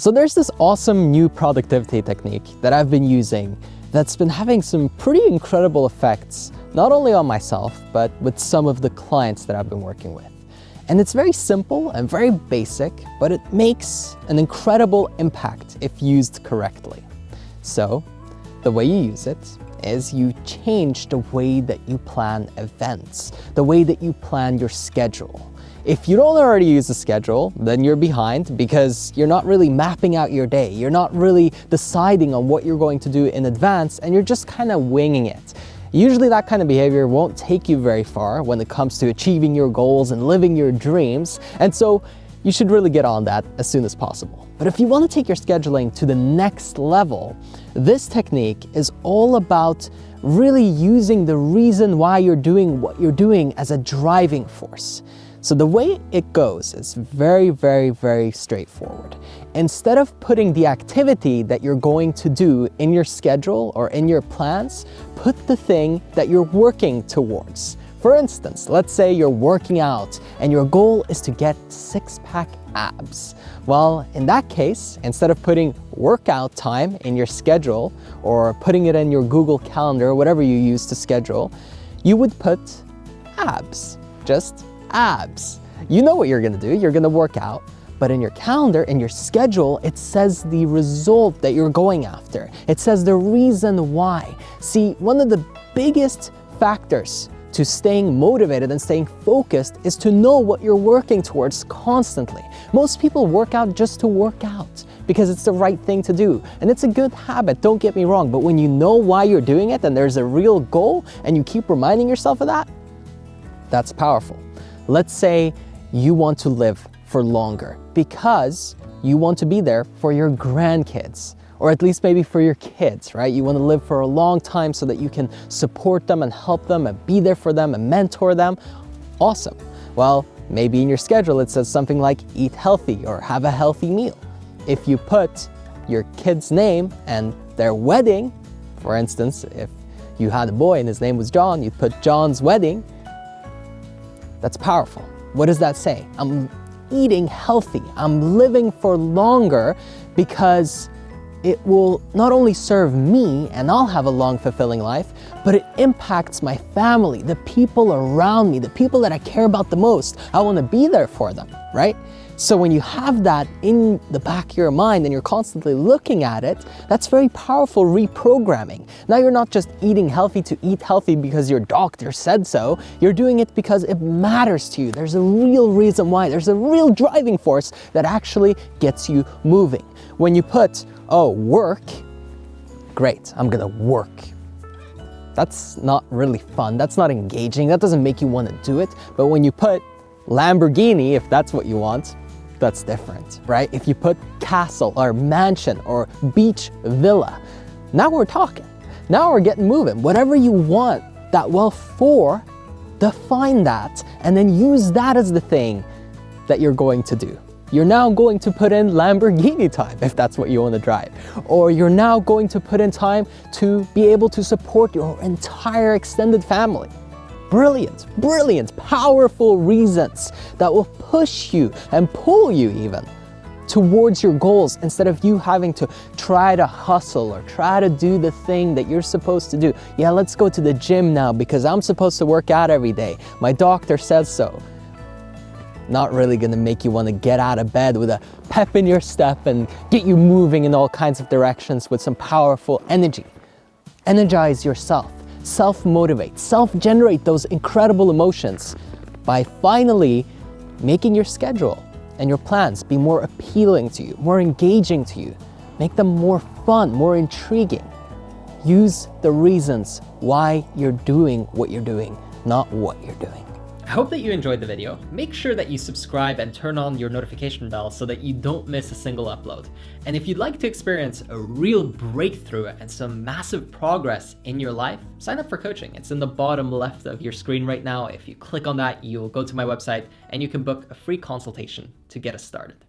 So there's this awesome new productivity technique that I've been using that's been having some pretty incredible effects, not only on myself, but with some of the clients that I've been working with. And it's very simple and very basic, but it makes an incredible impact if used correctly. So the way you use it is you change the way that you plan events, the way that you plan your schedule. If you don't already use a schedule, then you're behind because you're not really mapping out your day. You're not really deciding on what you're going to do in advance, and you're just kind of winging it. Usually that kind of behavior won't take you very far when it comes to achieving your goals and living your dreams, and so you should really get on that as soon as possible. But if you want to take your scheduling to the next level, this technique is all about really using the reason why you're doing what you're doing as a driving force. So the way it goes is very, very, very straightforward. Instead of putting the activity that you're going to do in your schedule or in your plans, put the thing that you're working towards. For instance, let's say you're working out and your goal is to get six-pack abs. Well, in that case, instead of putting workout time in your schedule or putting it in your Google Calendar or whatever you use to schedule, you would put abs, just abs. You know what you're gonna do, you're gonna work out, but in your calendar, in your schedule, it says the result that you're going after. It says the reason why. See, one of the biggest factors to staying motivated and staying focused is to know what you're working towards constantly. Most people work out just to work out because it's the right thing to do. And it's a good habit, don't get me wrong, but when you know why you're doing it and there's a real goal and you keep reminding yourself of that, that's powerful. Let's say you want to live for longer because you want to be there for your grandkids, or at least maybe for your kids, right? You want to live for a long time so that you can support them and help them and be there for them and mentor them. Awesome. Well, maybe in your schedule it says something like eat healthy or have a healthy meal. If you put your kid's name and their wedding, for instance, if you had a boy and his name was John, you'd put John's wedding. That's powerful. What does that say? I'm eating healthy. I'm living for longer because it will not only serve me and I'll have a long, fulfilling life, but it impacts my family, the people around me, the people that I care about the most. I want to be there for them, right? So when you have that in the back of your mind and you're constantly looking at it, that's very powerful reprogramming. Now you're not just eating healthy to eat healthy because your doctor said so. You're doing it because it matters to you. There's a real reason why. There's a real driving force that actually gets you moving. When you put, oh, work, great, I'm gonna work. That's not really fun. That's not engaging. That doesn't make you want to do it. But when you put Lamborghini, if that's what you want, that's different, right? If you put castle or mansion or beach villa, now we're talking. Now we're getting moving. Whatever you want that wealth for, define that and then use that as the thing that you're going to do. You're now going to put in Lamborghini time if that's what you want to drive. Or you're now going to put in time to be able to support your entire extended family. Brilliant, brilliant, powerful reasons that will push you and pull you even towards your goals instead of you having to try to hustle or try to do the thing that you're supposed to do. Yeah, let's go to the gym now because I'm supposed to work out every day. My doctor says so. Not really gonna make you want to get out of bed with a pep in your step and get you moving in all kinds of directions with some powerful energy. Energize yourself. Self-motivate, self-generate those incredible emotions by finally making your schedule and your plans be more appealing to you, more engaging to you. Make them more fun, more intriguing. Use the reasons why you're doing what you're doing, not what you're doing. I hope that you enjoyed the video. Make sure that you subscribe and turn on your notification bell so that you don't miss a single upload. And if you'd like to experience a real breakthrough and some massive progress in your life, sign up for coaching. It's in the bottom left of your screen right now. If you click on that, you'll go to my website and you can book a free consultation to get us started.